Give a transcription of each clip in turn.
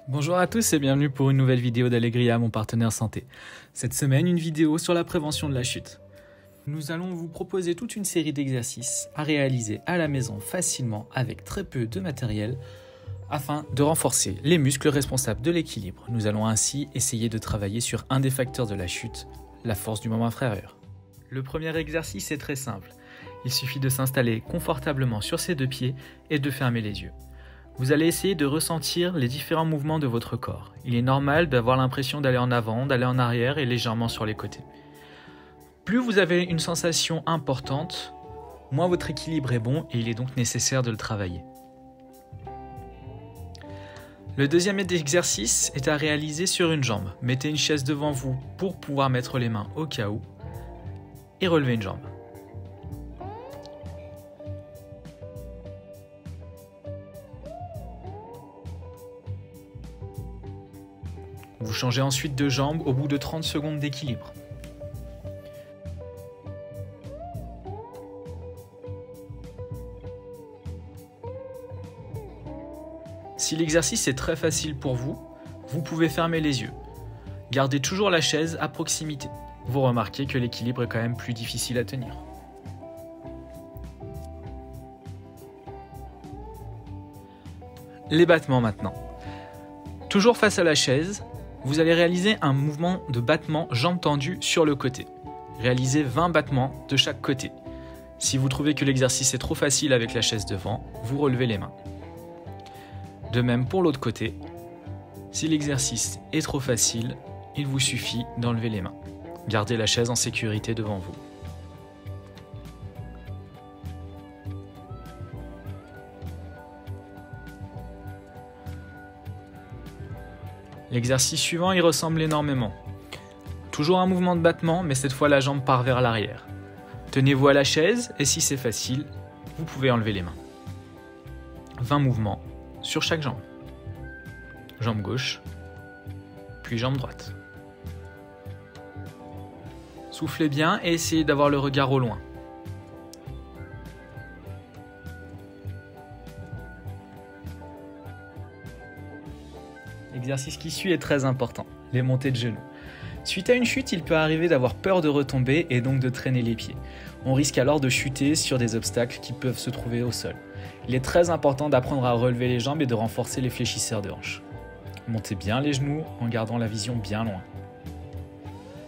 Bonjour à tous et bienvenue pour une nouvelle vidéo d'Allegria, mon partenaire santé. Cette semaine, une vidéo sur la prévention de la chute. Nous allons vous proposer toute une série d'exercices à réaliser à la maison facilement avec très peu de matériel afin de renforcer les muscles responsables de l'équilibre. Nous allons ainsi essayer de travailler sur un des facteurs de la chute, la force du membre inférieur. Le premier exercice est très simple. Il suffit de s'installer confortablement sur ses deux pieds et de fermer les yeux. Vous allez essayer de ressentir les différents mouvements de votre corps. Il est normal d'avoir l'impression d'aller en avant, d'aller en arrière et légèrement sur les côtés. Plus vous avez une sensation importante, moins votre équilibre est bon et il est donc nécessaire de le travailler. Le deuxième exercice est à réaliser sur une jambe. Mettez une chaise devant vous pour pouvoir mettre les mains au cas où et relevez une jambe. Vous changez ensuite de jambe au bout de 30 secondes d'équilibre. Si l'exercice est très facile pour vous, vous pouvez fermer les yeux. Gardez toujours la chaise à proximité. Vous remarquez que l'équilibre est quand même plus difficile à tenir. Les battements maintenant. Toujours face à la chaise, vous allez réaliser un mouvement de battement jambes tendues sur le côté. Réalisez 20 battements de chaque côté. Si vous trouvez que l'exercice est trop facile avec la chaise devant, vous relevez les mains. De même pour l'autre côté, si l'exercice est trop facile, il vous suffit d'enlever les mains. Gardez la chaise en sécurité devant vous. L'exercice suivant y ressemble énormément. Toujours un mouvement de battement, mais cette fois la jambe part vers l'arrière. Tenez-vous à la chaise et si c'est facile, vous pouvez enlever les mains. 20 mouvements sur chaque jambe. Jambe gauche, puis jambe droite. Soufflez bien et essayez d'avoir le regard au loin. L'exercice qui suit est très important, les montées de genoux. Suite à une chute, il peut arriver d'avoir peur de retomber et donc de traîner les pieds. On risque alors de chuter sur des obstacles qui peuvent se trouver au sol. Il est très important d'apprendre à relever les jambes et de renforcer les fléchisseurs de hanches. Montez bien les genoux en gardant la vision bien loin.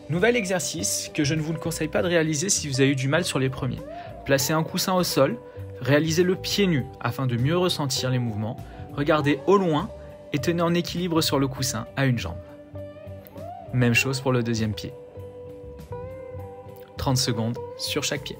Nouvel exercice que je ne vous le conseille pas de réaliser si vous avez eu du mal sur les premiers. Placez un coussin au sol, réalisez-le pieds nus afin de mieux ressentir les mouvements. Regardez au loin et tenez en équilibre sur le coussin à une jambe. Même chose pour le deuxième pied. 30 secondes sur chaque pied.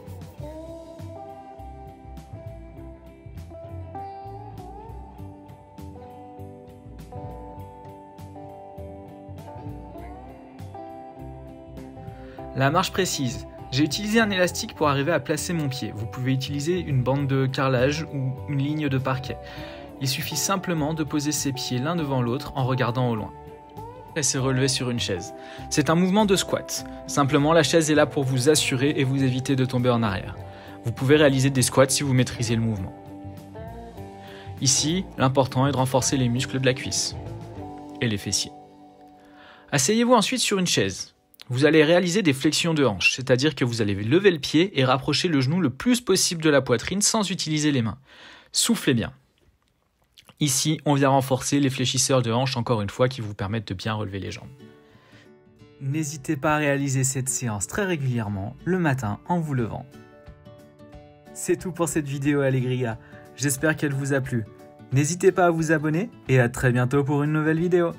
La marche précise. J'ai utilisé un élastique pour arriver à placer mon pied. Vous pouvez utiliser une bande de carrelage ou une ligne de parquet. Il suffit simplement de poser ses pieds l'un devant l'autre en regardant au loin. Et se relever sur une chaise. C'est un mouvement de squat. Simplement, la chaise est là pour vous assurer et vous éviter de tomber en arrière. Vous pouvez réaliser des squats si vous maîtrisez le mouvement. Ici, l'important est de renforcer les muscles de la cuisse et les fessiers. Asseyez-vous ensuite sur une chaise. Vous allez réaliser des flexions de hanches, c'est-à-dire que vous allez lever le pied et rapprocher le genou le plus possible de la poitrine sans utiliser les mains. Soufflez bien. Ici, on vient renforcer les fléchisseurs de hanches encore une fois qui vous permettent de bien relever les jambes. N'hésitez pas à réaliser cette séance très régulièrement, le matin en vous levant. C'est tout pour cette vidéo Allegria, j'espère qu'elle vous a plu. N'hésitez pas à vous abonner et à très bientôt pour une nouvelle vidéo.